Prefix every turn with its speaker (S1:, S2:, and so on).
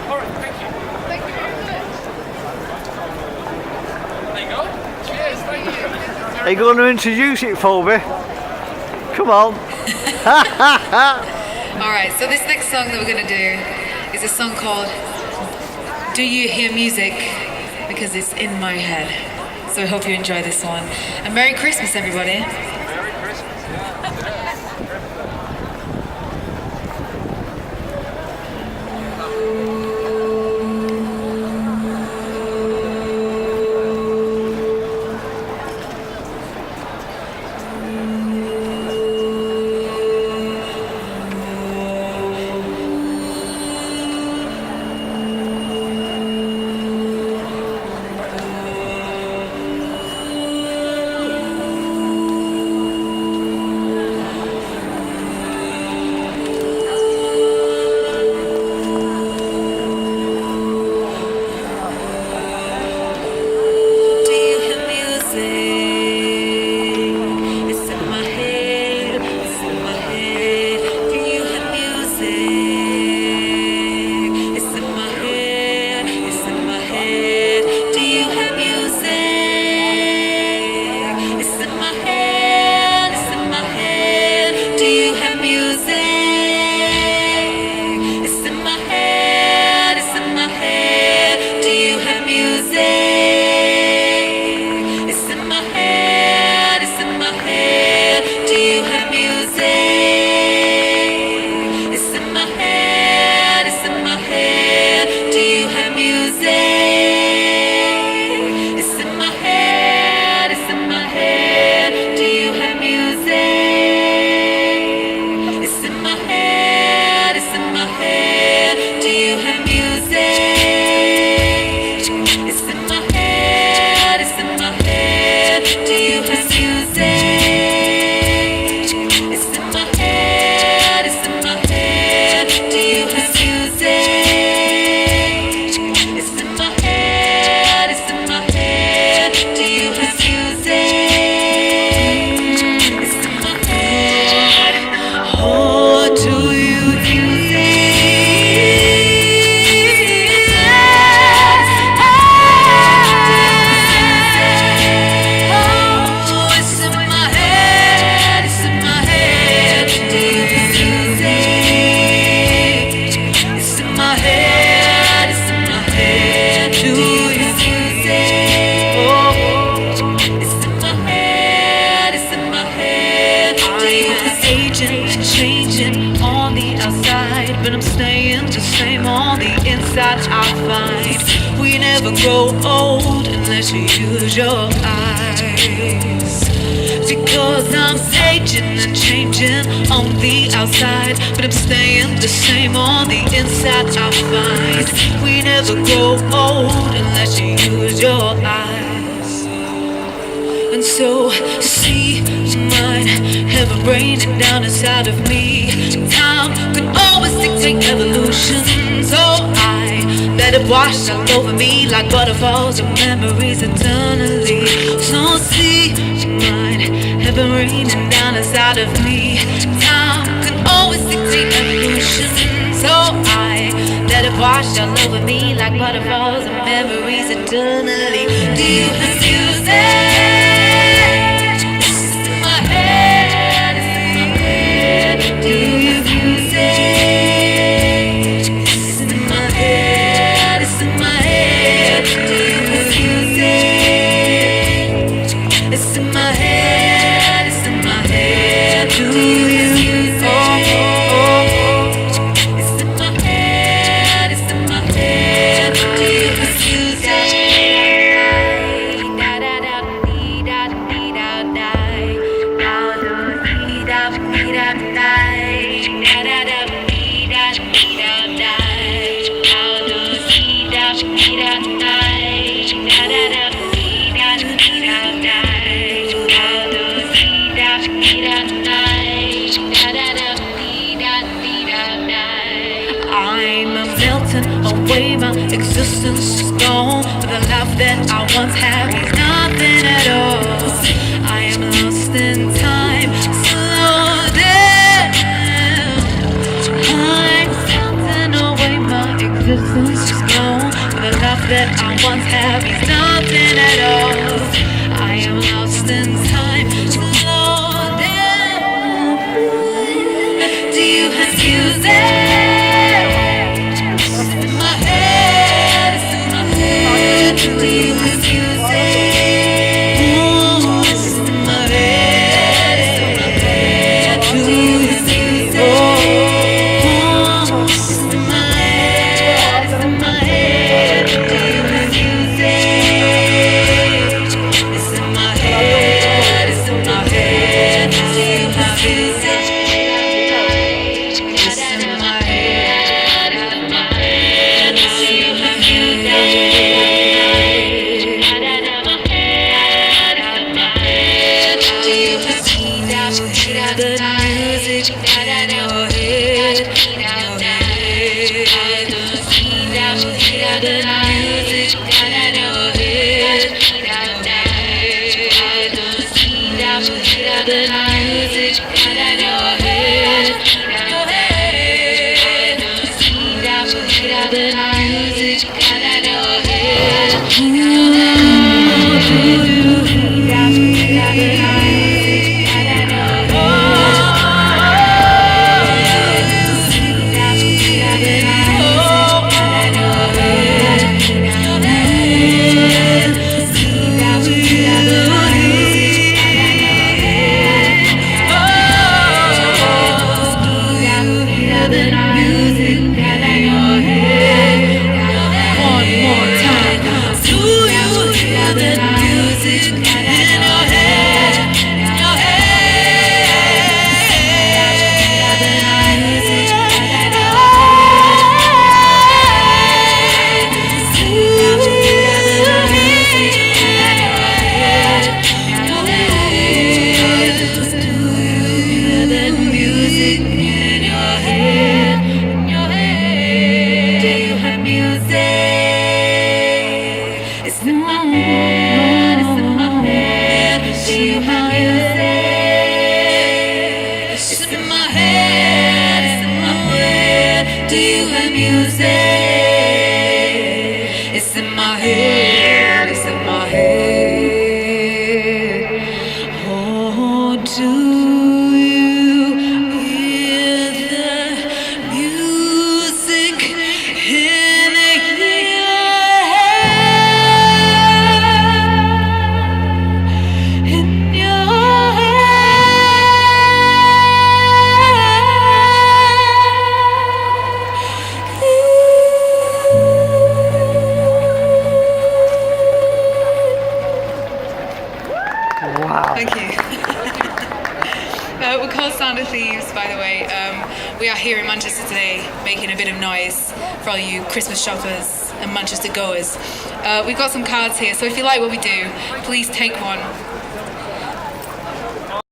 S1: Alright, thank you. Thank you very much. There you go. Cheers, thank you.
S2: Are you going to introduce it for me? Come on.
S3: Alright, so this next song that we're going to do is a song called Do You Hear Music? Because it's in my head. So I hope you enjoy this one. And Merry Christmas, everybody.
S1: Merry Christmas.
S3: But I'm staying the same on the inside. I find we never grow old unless you use your eyes. Because I'm aging and changing on the outside, but I'm staying the same on the inside. I find we never grow old unless you use your eyes. And so see mine, heaven raining down inside of me. Time can always dictate evolution, so I let it wash all over me like waterfalls of memories eternally. So see mine, heaven raining down inside of me. Time can always dictate evolution, so I let it wash all over me like waterfalls of memories eternally. Do you have music? Do you feel it? It's in my head, it's in my head. Do you feel it? It's in my head, it's in my head. Do you feel it? It's in my head, it's in my head. Do you feel it? Da da da dee da dee da da. Da da dee da dee da da. I'm melting away, my existence is gone, but the life that I once had was nothing at all. I am lost in time, slow down. I'm melting away, my existence that I once had means nothing at all. I am lost in time. Lord, do you have music? In my head, it's in my head. Do you have music? It's in my head, it's in my head. Do you have music? It's in my head, it's in my head. Do you have music? It's in my head, it's in my head. Do you have music? It's in my head, it's in my head. Do you have
S2: Wow.
S4: Thank you. We're called Sound of Thieves, by the way. We are here in Manchester today, making a bit of noise for all you Christmas shoppers and Manchester goers. We've got some cards here, so if you like what we do, please take one.